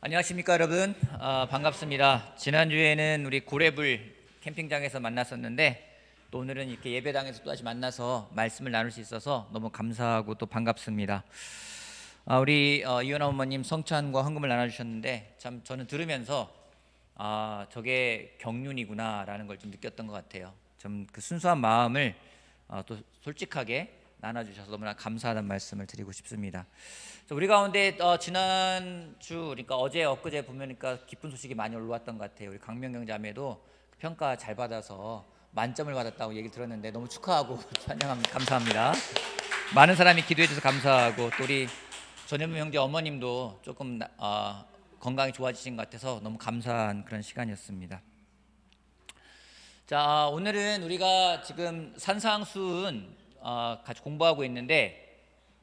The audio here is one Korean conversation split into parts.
안녕하십니까 여러분. 반갑습니다. 지난주에는 우리 고래불 캠핑장에서 만났었는데 또 오늘은 이렇게 예배당에서 또다시 만나서 말씀을 나눌 수 있어서 너무 감사하고 또 반갑습니다. 우리 이현아 어머님 성찬과 헌금을 나눠주셨는데 참 저는 들으면서 저게 경륜이구나 라는 걸 좀 느꼈던 것 같아요. 좀 그 순수한 마음을 또 솔직하게 나눠주셔서 너무나 감사하다는 말씀을 드리고 싶습니다. 우리 가운데 지난주 그러니까 어제 엊그제 보면니까 기쁜 소식이 많이 올라왔던 것 같아요. 우리 강명경 자매도 평가 잘 받아서 만점을 받았다고 얘기 들었는데 너무 축하하고 찬양합니다. 감사합니다. 많은 사람이 기도해 주셔서 감사하고 또 우리 전현무 형제 어머님도 조금 건강이 좋아지신 것 같아서 너무 감사한 그런 시간이었습니다. 자, 오늘은 우리가 지금 산상수훈 같이 공부하고 있는데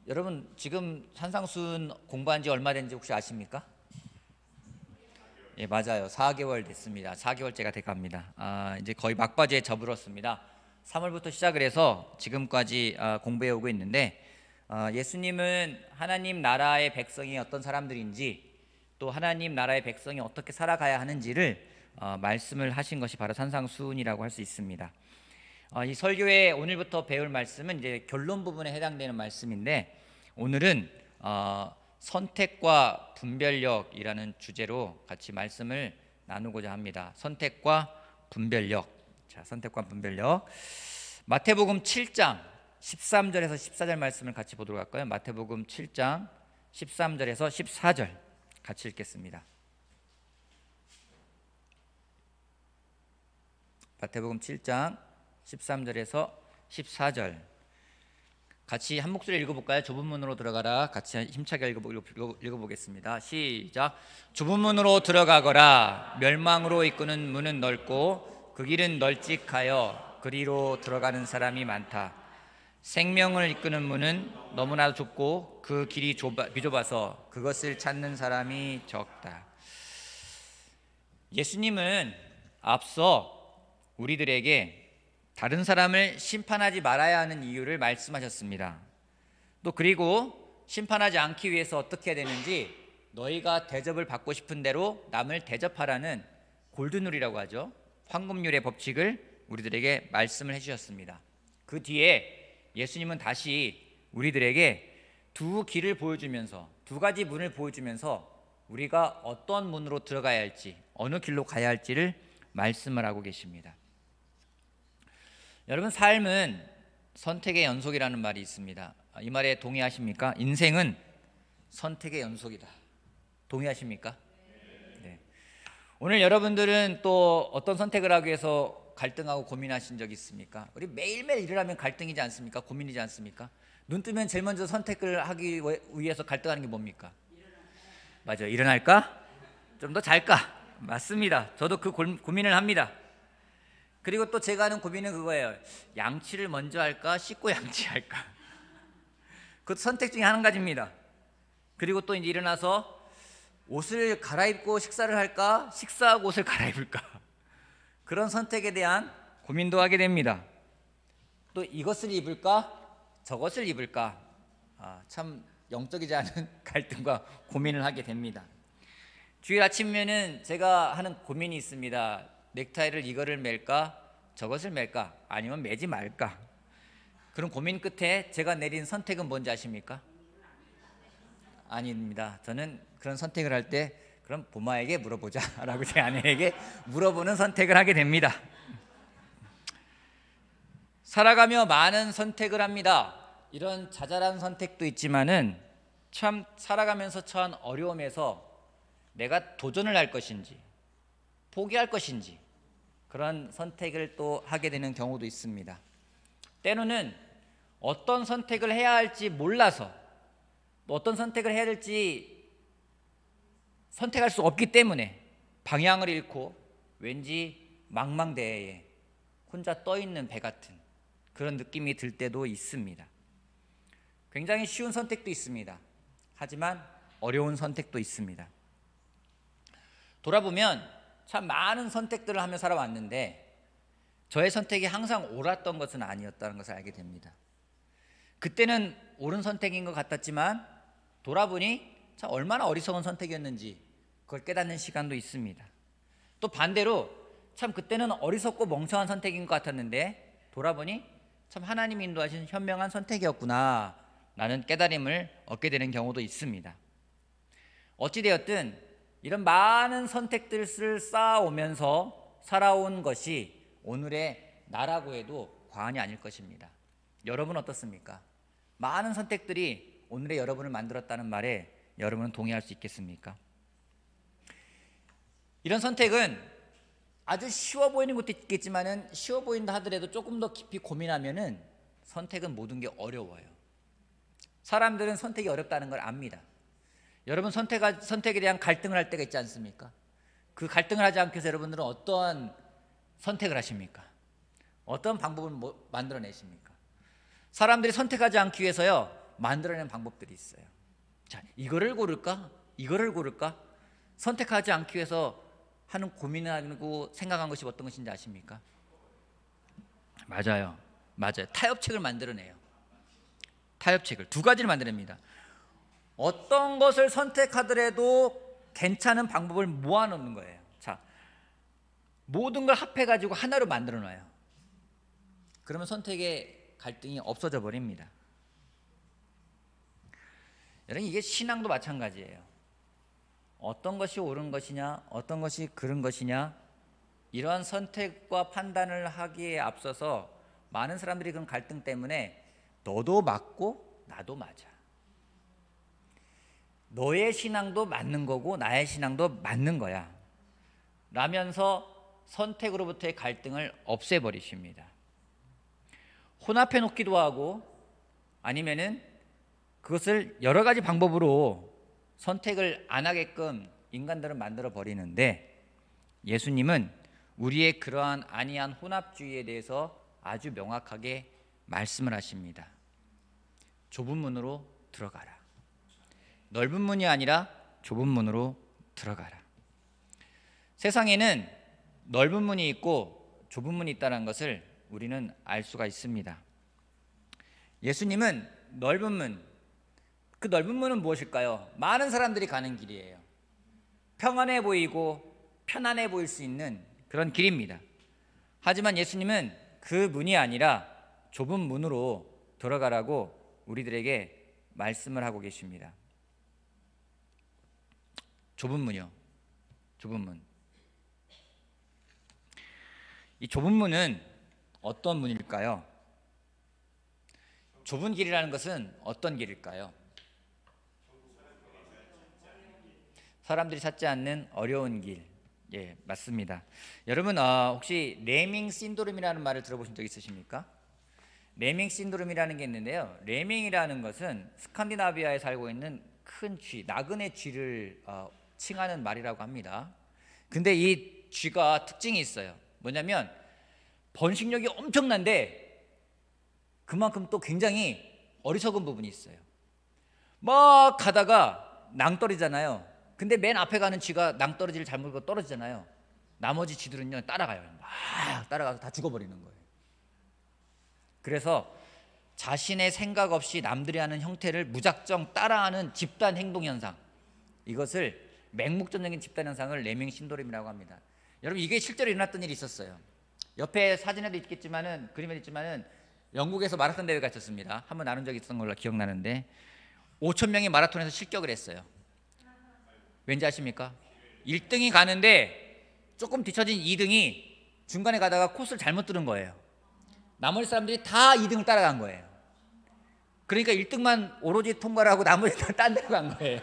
여러분 지금 산상수훈 공부한 지 얼마 된지 혹시 아십니까? 예, 맞아요. 4개월 됐습니다. 4개월째가 돼갑니다. 이제 거의 막바지에 접어들었습니다. 3월부터 시작을 해서 지금까지 공부해 오고 있는데 예수님은 하나님 나라의 백성이 어떤 사람들인지 또 하나님 나라의 백성이 어떻게 살아가야 하는지를 말씀을 하신 것이 바로 산상수훈이라고 할 수 있습니다. 이 설교의 오늘부터 배울 말씀은 이제 결론 부분에 해당되는 말씀인데 오늘은 선택과 분별력이라는 주제로 같이 말씀을 나누고자 합니다. 선택과 분별력. 자, 선택과 분별력. 마태복음 7장 13절에서 14절 말씀을 같이 보도록 할까요? 마태복음 7장 13절에서 14절 같이 읽겠습니다. 마태복음 7장 13절에서 14절 같이 한 목소리 읽어볼까요? 좁은 문으로 들어가라. 같이 힘차게 읽어보겠습니다. 시작. 좁은 문으로 들어가거라. 멸망으로 이끄는 문은 넓고 그 길은 널찍하여 그리로 들어가는 사람이 많다. 생명을 이끄는 문은 너무나 좁고 그 길이 비좁아서 그것을 찾는 사람이 적다. 예수님은 앞서 우리들에게 다른 사람을 심판하지 말아야 하는 이유를 말씀하셨습니다. 또 그리고 심판하지 않기 위해서 어떻게 해야 되는지 너희가 대접을 받고 싶은 대로 남을 대접하라는 골든룰이라고 하죠. 황금률의 법칙을 우리들에게 말씀을 해주셨습니다. 그 뒤에 예수님은 다시 우리들에게 두 길을 보여주면서 두 가지 문을 보여주면서 우리가 어떤 문으로 들어가야 할지 어느 길로 가야 할지를 말씀을 하고 계십니다. 여러분 삶은 선택의 연속이라는 말이 있습니다. 이 말에 동의하십니까? 인생은 선택의 연속이다. 동의하십니까? 네. 오늘 여러분들은 또 어떤 선택을 하기 위해서 갈등하고 고민하신 적 있습니까? 우리 매일매일 일을 하면 갈등이지 않습니까? 고민이지 않습니까? 눈 뜨면 제일 먼저 선택을 하기 위해서 갈등하는 게 뭡니까? 맞아요. 일어날까? 좀 더 잘까? 맞습니다. 저도 그 고민을 합니다. 그리고 또 제가 하는 고민은 그거예요. 양치를 먼저 할까? 씻고 양치할까? 그것도 선택 중에 한 가지입니다. 그리고 또 이제 일어나서 옷을 갈아입고 식사를 할까? 식사하고 옷을 갈아입을까? 그런 선택에 대한 고민도 하게 됩니다. 또 이것을 입을까? 저것을 입을까? 참 영적이지 않은 갈등과 고민을 하게 됩니다. 주일 아침이면은 제가 하는 고민이 있습니다. 넥타이를 이거를 맬까? 저것을 맬까? 아니면 매지 말까? 그런 고민 끝에 제가 내린 선택은 뭔지 아십니까? 아닙니다. 저는 그런 선택을 할 때 그럼 보마에게 물어보자 라고 제 아내에게 물어보는 선택을 하게 됩니다. 살아가며 많은 선택을 합니다. 이런 자잘한 선택도 있지만은 참 살아가면서 처한 어려움에서 내가 도전을 할 것인지 포기할 것인지 그런 선택을 또 하게 되는 경우도 있습니다. 때로는 어떤 선택을 해야 할지 몰라서 또 어떤 선택을 해야 될지 선택할 수 없기 때문에 방향을 잃고 왠지 망망대해에 혼자 떠있는 배 같은 그런 느낌이 들 때도 있습니다. 굉장히 쉬운 선택도 있습니다. 하지만 어려운 선택도 있습니다. 돌아보면 참 많은 선택들을 하며 살아왔는데 저의 선택이 항상 옳았던 것은 아니었다는 것을 알게 됩니다. 그때는 옳은 선택인 것 같았지만 돌아보니 참 얼마나 어리석은 선택이었는지 그걸 깨닫는 시간도 있습니다. 또 반대로 참 그때는 어리석고 멍청한 선택인 것 같았는데 돌아보니 참 하나님이 인도하신 현명한 선택이었구나 라는 깨달음을 얻게 되는 경우도 있습니다. 어찌되었든 이런 많은 선택들을 쌓아오면서 살아온 것이 오늘의 나라고 해도 과언이 아닐 것입니다. 여러분 어떻습니까? 많은 선택들이 오늘의 여러분을 만들었다는 말에 여러분은 동의할 수 있겠습니까? 이런 선택은 아주 쉬워 보이는 것도 있겠지만은 쉬워 보인다 하더라도 조금 더 깊이 고민하면은 선택은 모든 게 어려워요. 사람들은 선택이 어렵다는 걸 압니다. 여러분 선택에 대한 갈등을 할 때가 있지 않습니까? 그 갈등을 하지 않기 위해서 여러분들은 어떠한 선택을 하십니까? 어떤 방법을 만들어내십니까? 사람들이 선택하지 않기 위해서요 만들어내는 방법들이 있어요. 자, 이거를 고를까? 이거를 고를까? 선택하지 않기 위해서 하는 고민하고 생각한 것이 어떤 것인지 아십니까? 맞아요. 타협책을 만들어내요. 타협책을 두 가지를 만들어냅니다. 어떤 것을 선택하더라도 괜찮은 방법을 모아놓는 거예요. 자, 모든 걸 합해가지고 하나로 만들어놔요. 그러면 선택의 갈등이 없어져 버립니다. 여러분 이게 신앙도 마찬가지예요. 어떤 것이 옳은 것이냐, 어떤 것이 그른 것이냐, 이러한 선택과 판단을 하기에 앞서서 많은 사람들이 그런 갈등 때문에 너도 맞고 나도 맞아. 너의 신앙도 맞는 거고 나의 신앙도 맞는 거야. 라면서 선택으로부터의 갈등을 없애버리십니다. 혼합해 놓기도 하고 아니면은 그것을 여러 가지 방법으로 선택을 안 하게끔 인간들은 만들어 버리는데 예수님은 우리의 그러한 아니한 혼합주의에 대해서 아주 명확하게 말씀을 하십니다. 좁은 문으로 들어가라. 넓은 문이 아니라 좁은 문으로 들어가라. 세상에는 넓은 문이 있고 좁은 문이 있다는 것을 우리는 알 수가 있습니다. 예수님은 넓은 문, 그 넓은 문은 무엇일까요? 많은 사람들이 가는 길이에요. 평안해 보이고 편안해 보일 수 있는 그런 길입니다. 하지만 예수님은 그 문이 아니라 좁은 문으로 들어가라고 우리들에게 말씀을 하고 계십니다. 좁은 문이요. 좁은 문. 이 좁은 문은 어떤 문일까요? 좁은 길이라는 것은 어떤 길일까요? 사람들이 찾지 않는 어려운 길. 예, 맞습니다. 여러분 혹시 레밍 신드롬이라는 말을 들어보신 적 있으십니까? 레밍 신드롬이라는 게 있는데요. 레밍이라는 것은 스칸디나비아에 살고 있는 큰 쥐, 나그네 쥐를 칭하는 말이라고 합니다. 근데 이 쥐가 특징이 있어요. 뭐냐면 번식력이 엄청난데 그만큼 또 굉장히 어리석은 부분이 있어요. 막 가다가 낭떠러지잖아요. 근데 맨 앞에 가는 쥐가 낭떠러지를 잘못 보고 떨어지잖아요. 나머지 쥐들은요 따라가요. 막 따라가서 다 죽어버리는 거예요. 그래서 자신의 생각 없이 남들이 하는 형태를 무작정 따라하는 집단 행동 현상, 이것을 맹목적인 집단 현상을 레밍 신드롬이라고 합니다. 여러분 이게 실제로 일어났던 일이 있었어요. 옆에 사진에도 있겠지만은 그림에도 있지만은 영국에서 마라톤 대회가 있었습니다. 한번 나눈 적이 있었던 걸로 기억나는데 5,000명이 마라톤에서 실격을 했어요. 왠지 아십니까? 1등이 가는데 조금 뒤처진 2등이 중간에 가다가 코스를 잘못 들은 거예요. 나머지 사람들이 다 2등을 따라간 거예요. 그러니까 1등만 오로지 통과를 하고 나머지 다 딴 데로 간 거예요.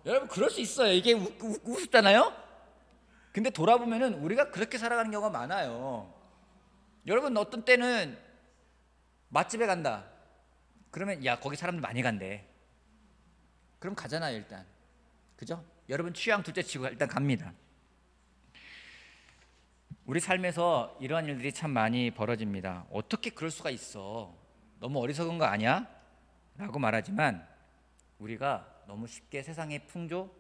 여러분 그럴 수 있어요. 이게 우습잖아요? 근데 돌아보면은 우리가 그렇게 살아가는 경우가 많아요. 여러분 어떤 때는 맛집에 간다. 그러면 야 거기 사람들 많이 간대. 그럼 가잖아요 일단. 그죠? 여러분 취향 둘째 치고 일단 갑니다. 우리 삶에서 이러한 일들이 참 많이 벌어집니다. 어떻게 그럴 수가 있어? 너무 어리석은 거 아니야? 라고 말하지만 우리가 너무 쉽게 세상의 풍조,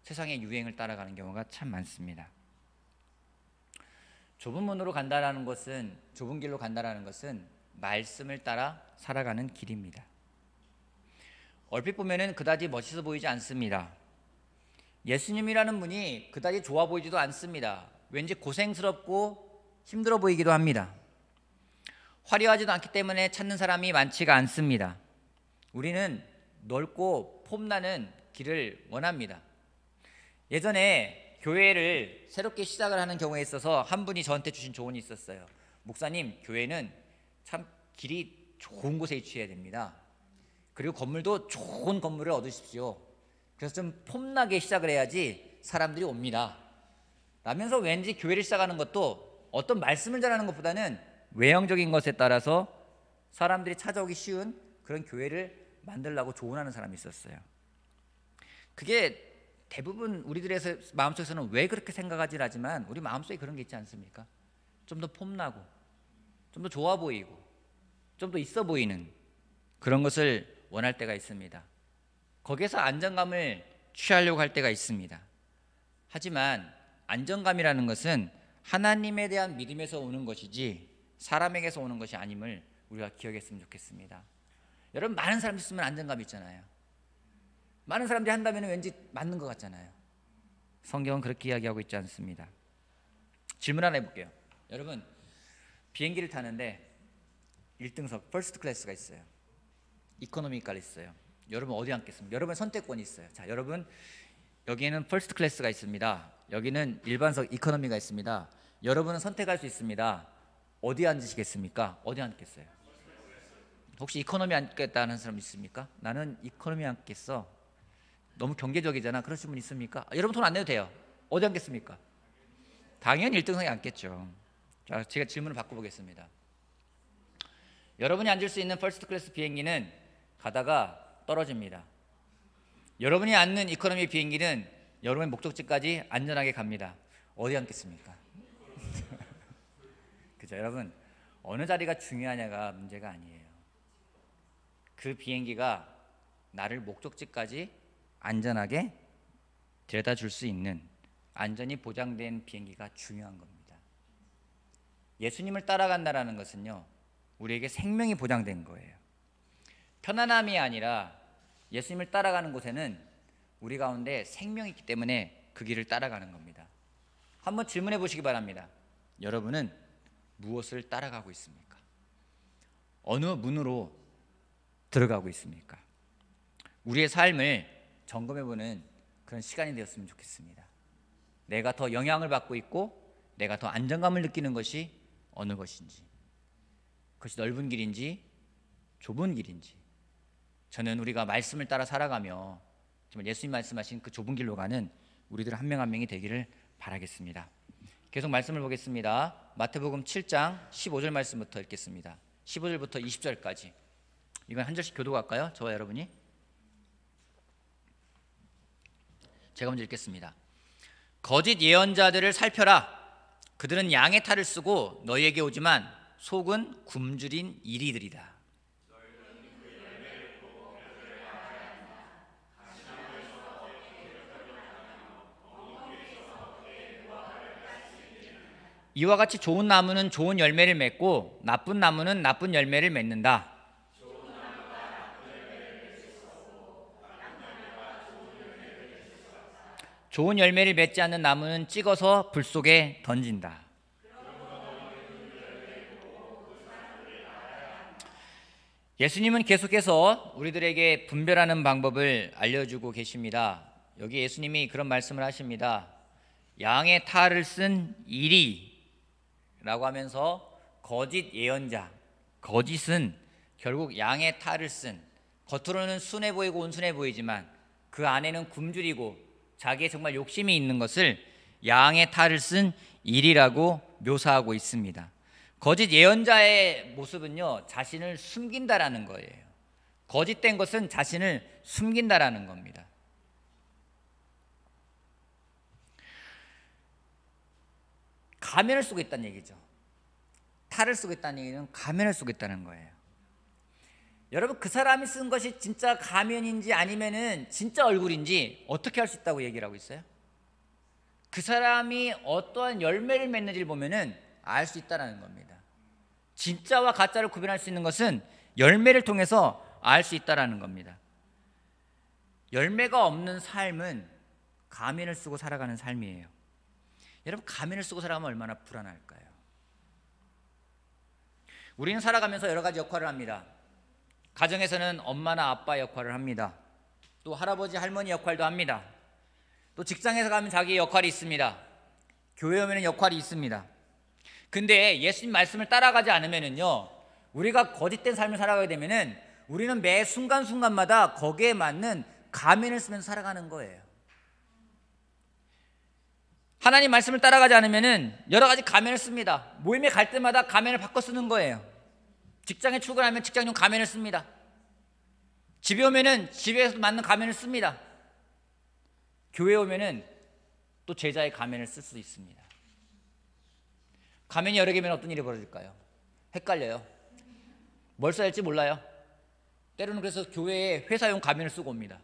세상의 유행을 따라가는 경우가 참 많습니다. 좁은 문으로 간다라는 것은, 좁은 길로 간다라는 것은 말씀을 따라 살아가는 길입니다. 얼핏 보면은 그다지 멋있어 보이지 않습니다. 예수님이라는 분이 그다지 좋아 보이지도 않습니다. 왠지 고생스럽고 힘들어 보이기도 합니다. 화려하지도 않기 때문에 찾는 사람이 많지가 않습니다. 우리는 넓고 폼나는 길을 원합니다. 예전에 교회를 새롭게 시작을 하는 경우에 있어서 한 분이 저한테 주신 조언이 있었어요. 목사님, 교회는 참 길이 좋은 곳에 위치해야 됩니다. 그리고 건물도 좋은 건물을 얻으십시오. 그래서 좀 폼나게 시작을 해야지 사람들이 옵니다. 라면서 왠지 교회를 시작하는 것도 어떤 말씀을 전하는 것보다는 외형적인 것에 따라서 사람들이 찾아오기 쉬운 그런 교회를 만들려고 조언하는 사람이 있었어요. 그게 대부분 우리들의 마음속에서는 왜 그렇게 생각하지 하지만 우리 마음속에 그런 게 있지 않습니까? 좀 더 폼나고 좀 더 좋아 보이고 좀 더 있어 보이는 그런 것을 원할 때가 있습니다. 거기에서 안정감을 취하려고 할 때가 있습니다. 하지만 안정감이라는 것은 하나님에 대한 믿음에서 오는 것이지 사람에게서 오는 것이 아님을 우리가 기억했으면 좋겠습니다. 여러분, 많은 사람이 있으면 안정감이 있잖아요. 많은 사람들이 한다면 왠지 맞는 것 같잖아요. 성경은 그렇게 이야기하고 있지 않습니다. 질문 하나 해볼게요. 여러분, 비행기를 타는데 1등석 퍼스트 클래스가 있어요. 이코노미가 있어요. 여러분 어디 앉겠습니까? 여러분 선택권이 있어요. 자, 여러분 여기에는 퍼스트 클래스가 있습니다. 여기는 일반석 이코노미가 있습니다. 여러분은 선택할 수 있습니다. 어디 앉으시겠습니까? 어디 앉겠어요? 혹시 이코노미 앉겠다는 사람 있습니까? 나는 이코노미 앉겠어. 너무 경계적이잖아. 그러신 분 있습니까? 여러분 돈 안 내도 돼요. 어디 앉겠습니까? 당연히 1등석에 앉겠죠. 자, 제가 질문을 바꿔보겠습니다. 여러분이 앉을 수 있는 퍼스트 클래스 비행기는 가다가 떨어집니다. 여러분이 앉는 이코노미 비행기는 여러분의 목적지까지 안전하게 갑니다. 어디 앉겠습니까? 그죠? 여러분, 어느 자리가 중요하냐가 문제가 아니에요. 그 비행기가 나를 목적지까지 안전하게 데려다 줄 수 있는 안전이 보장된 비행기가 중요한 겁니다. 예수님을 따라간다는 것은요, 우리에게 생명이 보장된 거예요. 편안함이 아니라 예수님을 따라가는 곳에는 우리 가운데 생명이 있기 때문에 그 길을 따라가는 겁니다. 한번 질문해 보시기 바랍니다. 여러분은 무엇을 따라가고 있습니까? 어느 문으로 들어가고 있습니까? 우리의 삶을 점검해 보는 그런 시간이 되었으면 좋겠습니다. 내가 더 영향을 받고 있고 내가 더 안정감을 느끼는 것이 어느 것인지, 그것이 넓은 길인지 좁은 길인지. 저는 우리가 말씀을 따라 살아가며 정말 예수님 말씀하신 그 좁은 길로 가는 우리들 한 명 한 명이 되기를 바라겠습니다. 계속 말씀을 보겠습니다. 마태복음 7장 15절 말씀부터 읽겠습니다. 15절부터 20절까지. 이건 한 절씩 교도 갈까요? 저와 여러분이? 제가 먼저 읽겠습니다. 거짓 예언자들을 살펴라. 그들은 양의 탈을 쓰고 너희에게 오지만 속은 굶주린 이리들이다. 이와 같이 좋은 나무는 좋은 열매를 맺고 나쁜 나무는 나쁜 열매를 맺는다. 좋은 열매를 맺지 않는 나무는 찍어서 불 속에 던진다. 예수님은 계속해서 우리들에게 분별하는 방법을 알려주고 계십니다. 여기 예수님이 그런 말씀을 하십니다. 양의 탈을 쓴 이리라고 하면서 거짓 예언자, 거짓은 결국 양의 탈을 쓴, 겉으로는 순해 보이고 온순해 보이지만 그 안에는 굶주리고 자기의 정말 욕심이 있는 것을 양의 탈을 쓴 일이라고 묘사하고 있습니다. 거짓 예언자의 모습은요, 자신을 숨긴다라는 거예요. 거짓된 것은 자신을 숨긴다라는 겁니다. 가면을 쓰고 있다는 얘기죠. 탈을 쓰고 있다는 얘기는 가면을 쓰고 있다는 거예요. 여러분, 그 사람이 쓴 것이 진짜 가면인지 아니면은 진짜 얼굴인지 어떻게 할 수 있다고 얘기를 하고 있어요? 그 사람이 어떠한 열매를 맺는지를 보면은 알 수 있다는 겁니다. 진짜와 가짜를 구별할 수 있는 것은 열매를 통해서 알 수 있다는 겁니다. 열매가 없는 삶은 가면을 쓰고 살아가는 삶이에요. 여러분, 가면을 쓰고 살아가면 얼마나 불안할까요? 우리는 살아가면서 여러 가지 역할을 합니다. 가정에서는 엄마나 아빠 역할을 합니다. 또 할아버지 할머니 역할도 합니다. 또 직장에서 가면 자기의 역할이 있습니다. 교회 오면 역할이 있습니다. 근데 예수님 말씀을 따라가지 않으면은요, 우리가 거짓된 삶을 살아가게 되면은 우리는 매 순간순간마다 거기에 맞는 가면을 쓰면서 살아가는 거예요. 하나님 말씀을 따라가지 않으면은 여러 가지 가면을 씁니다. 모임에 갈 때마다 가면을 바꿔 쓰는 거예요. 직장에 출근하면 직장용 가면을 씁니다. 집에 오면은 집에서 맞는 가면을 씁니다. 교회에 오면은 또 제자의 가면을 쓸 수 있습니다. 가면이 여러 개면 어떤 일이 벌어질까요? 헷갈려요. 뭘 써야 할지 몰라요. 때로는 그래서 교회에 회사용 가면을 쓰고 옵니다.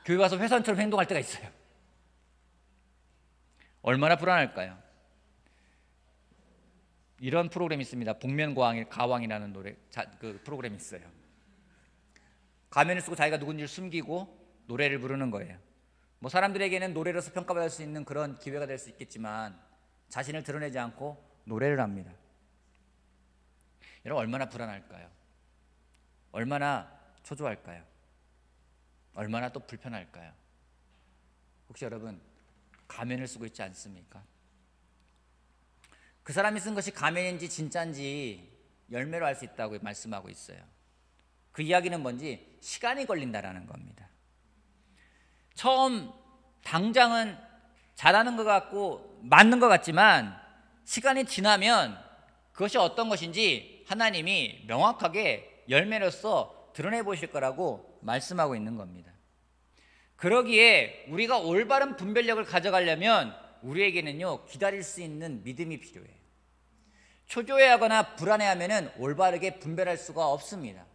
교회 가서 회사원처럼 행동할 때가 있어요. 얼마나 불안할까요? 이런 프로그램이 있습니다. 복면가왕이라는 그 프로그램이 있어요. 가면을 쓰고 자기가 누군지를 숨기고 노래를 부르는 거예요. 뭐 사람들에게는 노래로서 평가받을 수 있는 그런 기회가 될 수 있겠지만 자신을 드러내지 않고 노래를 합니다. 여러분, 얼마나 불안할까요? 얼마나 초조할까요? 얼마나 또 불편할까요? 혹시 여러분 가면을 쓰고 있지 않습니까? 그 사람이 쓴 것이 가면인지 진짜인지 열매로 알 수 있다고 말씀하고 있어요. 그 이야기는 뭔지 시간이 걸린다라는 겁니다. 처음 당장은 잘하는 것 같고 맞는 것 같지만 시간이 지나면 그것이 어떤 것인지 하나님이 명확하게 열매로서 드러내 보실 거라고 말씀하고 있는 겁니다. 그러기에 우리가 올바른 분별력을 가져가려면 우리에게는요, 기다릴 수 있는 믿음이 필요해요. 초조해하거나 불안해하면 올바르게 분별할 수가 없습니다.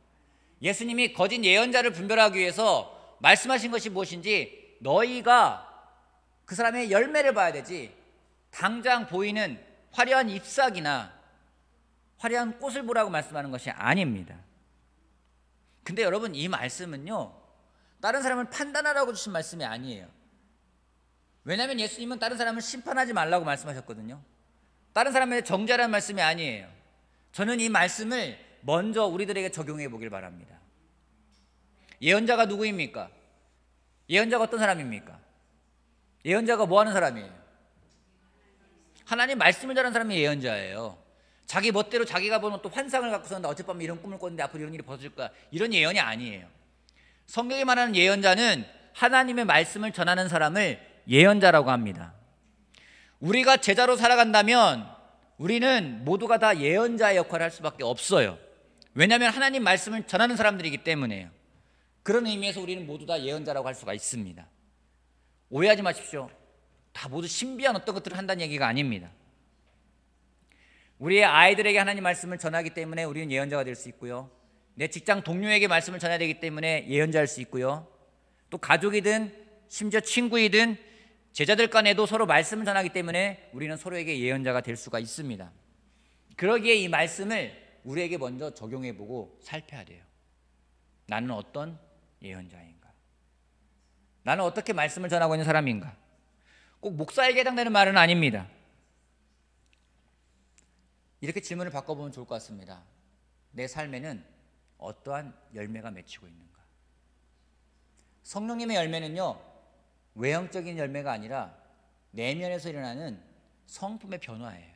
예수님이 거짓 예언자를 분별하기 위해서 말씀하신 것이 무엇인지 너희가 그 사람의 열매를 봐야 되지 당장 보이는 화려한 잎사귀나 화려한 꽃을 보라고 말씀하는 것이 아닙니다. 근데 여러분, 이 말씀은요, 다른 사람을 판단하라고 주신 말씀이 아니에요. 왜냐하면 예수님은 다른 사람을 심판하지 말라고 말씀하셨거든요. 다른 사람의 정죄라는 말씀이 아니에요. 저는 이 말씀을 먼저 우리들에게 적용해 보길 바랍니다. 예언자가 누구입니까? 예언자가 어떤 사람입니까? 예언자가 뭐 하는 사람이에요? 하나님 말씀을 전하는 사람이 예언자예요. 자기 멋대로 자기가 보는 또 환상을 갖고서 나 어젯밤에 이런 꿈을 꿨는데 앞으로 이런 일이 벌어질 거야, 이런 예언이 아니에요. 성경에 말하는 예언자는 하나님의 말씀을 전하는 사람을 예언자라고 합니다. 우리가 제자로 살아간다면 우리는 모두가 다 예언자의 역할을 할 수밖에 없어요. 왜냐하면 하나님 말씀을 전하는 사람들이기 때문에요. 그런 의미에서 우리는 모두 다 예언자라고 할 수가 있습니다. 오해하지 마십시오. 다 모두 신비한 어떤 것들을 한다는 얘기가 아닙니다. 우리의 아이들에게 하나님 말씀을 전하기 때문에 우리는 예언자가 될 수 있고요, 내 직장 동료에게 말씀을 전해야 되기 때문에 예언자일 수 있고요, 또 가족이든 심지어 친구이든 제자들 간에도 서로 말씀을 전하기 때문에 우리는 서로에게 예언자가 될 수가 있습니다. 그러기에 이 말씀을 우리에게 먼저 적용해보고 살펴야 돼요. 나는 어떤 예언자인가? 나는 어떻게 말씀을 전하고 있는 사람인가? 꼭 목사에게 해당되는 말은 아닙니다. 이렇게 질문을 바꿔보면 좋을 것 같습니다. 내 삶에는 어떠한 열매가 맺히고 있는가? 성령님의 열매는요, 외형적인 열매가 아니라 내면에서 일어나는 성품의 변화예요.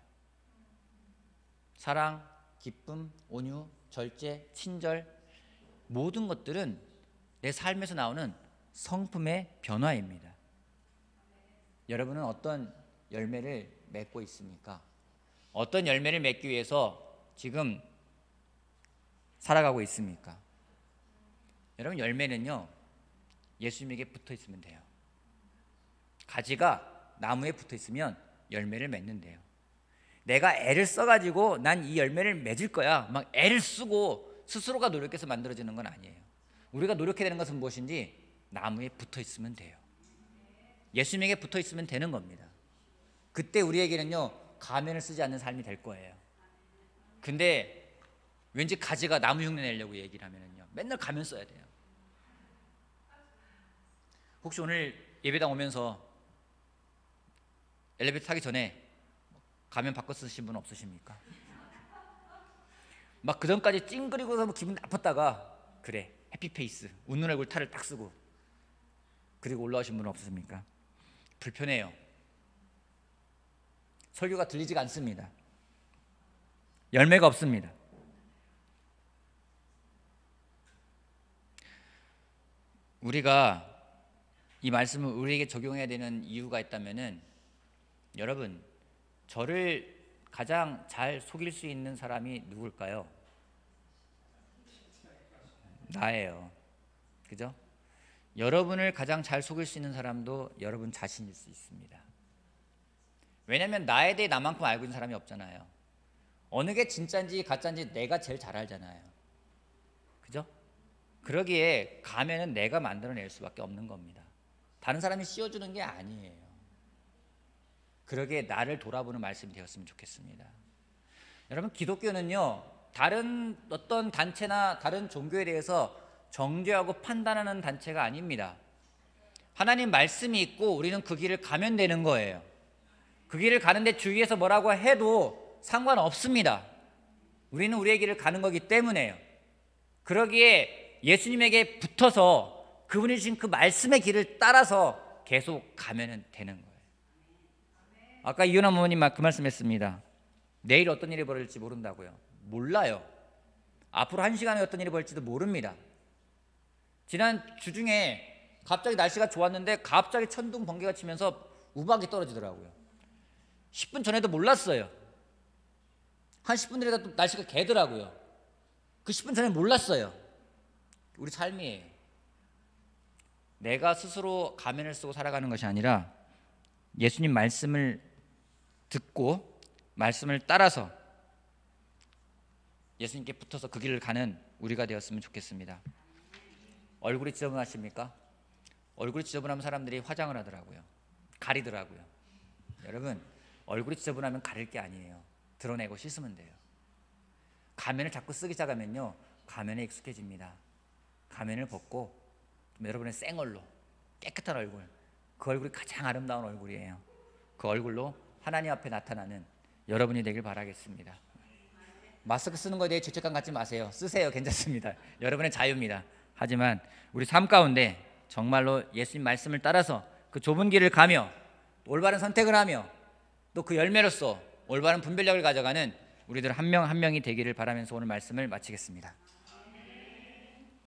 사랑, 기쁨, 온유, 절제, 친절, 모든 것들은 내 삶에서 나오는 성품의 변화입니다. 여러분은 어떤 열매를 맺고 있습니까? 어떤 열매를 맺기 위해서 지금 살아가고 있습니까? 여러분, 열매는요, 예수님에게 붙어 있으면 돼요. 가지가 나무에 붙어 있으면 열매를 맺는데요. 내가 애를 써가지고 난 이 열매를 맺을 거야, 막 애를 쓰고 스스로가 노력해서 만들어지는 건 아니에요. 우리가 노력해야 되는 것은 무엇인지 나무에 붙어 있으면 돼요. 예수님에게 붙어 있으면 되는 겁니다. 그때 우리에게는요, 가면을 쓰지 않는 삶이 될 거예요. 근데 왠지 가지가 나무 흉내 내려고 얘기를 하면은요, 맨날 가면 써야 돼요. 혹시 오늘 예배당 오면서 엘리베이터 타기 전에 가면 바꿔 쓰신 분 없으십니까? 막 그전까지 찡그리고서 뭐 기분 나빴다가 그래 해피페이스 웃는 얼굴 탈을 딱 쓰고 그리고 올라오신 분은 없으십니까? 불편해요. 설교가 들리지가 않습니다. 열매가 없습니다. 우리가 이 말씀을 우리에게 적용해야 되는 이유가 있다면은, 여러분, 저를 가장 잘 속일 수 있는 사람이 누굴까요? 나예요. 그죠? 여러분을 가장 잘 속일 수 있는 사람도 여러분 자신일 수 있습니다. 왜냐하면 나에 대해 나만큼 알고 있는 사람이 없잖아요. 어느 게 진짜인지 가짜인지 내가 제일 잘 알잖아요. 그죠? 그러기에 가면은 내가 만들어낼 수밖에 없는 겁니다. 다른 사람이 씌워주는 게 아니에요. 그러기에 나를 돌아보는 말씀이 되었으면 좋겠습니다. 여러분, 기독교는요, 다른 어떤 단체나 다른 종교에 대해서 정죄하고 판단하는 단체가 아닙니다. 하나님 말씀이 있고 우리는 그 길을 가면 되는 거예요. 그 길을 가는데 주위에서 뭐라고 해도 상관없습니다. 우리는 우리의 길을 가는 거기 때문에요. 그러기에 예수님에게 붙어서 그분이 주신 그 말씀의 길을 따라서 계속 가면 되는 거예요. 아까 이윤아 어머님 그 말씀했습니다. 내일 어떤 일이 벌어질지 모른다고요. 몰라요. 앞으로 1시간에 어떤 일이 벌어질지도 모릅니다. 지난 주중에 갑자기 날씨가 좋았는데 갑자기 천둥 번개가 치면서 우박이 떨어지더라고요. 10분 전에도 몰랐어요. 한 10분 뒤에 또 날씨가 개더라고요. 그 10분 전에 몰랐어요. 우리 삶이에요. 내가 스스로 가면을 쓰고 살아가는 것이 아니라 예수님 말씀을 듣고 말씀을 따라서 예수님께 붙어서 그 길을 가는 우리가 되었으면 좋겠습니다. 얼굴이 지저분하십니까? 얼굴이 지저분하면 사람들이 화장을 하더라고요. 가리더라고요. 여러분, 얼굴이 지저분하면 가릴 게 아니에요. 드러내고 씻으면 돼요. 가면을 자꾸 쓰기 시작하면요, 가면에 익숙해집니다. 가면을 벗고 여러분의 생얼로 깨끗한 얼굴, 그 얼굴이 가장 아름다운 얼굴이에요. 그 얼굴로 하나님 앞에 나타나는 여러분이 되길 바라겠습니다. 마스크 쓰는 것에 대해 죄책감 갖지 마세요. 쓰세요. 괜찮습니다. 여러분의 자유입니다. 하지만 우리 삶 가운데 정말로 예수님 말씀을 따라서 그 좁은 길을 가며 올바른 선택을 하며 또 그 열매로서 올바른 분별력을 가져가는 우리들 한 명 한 명이 되기를 바라면서 오늘 말씀을 마치겠습니다.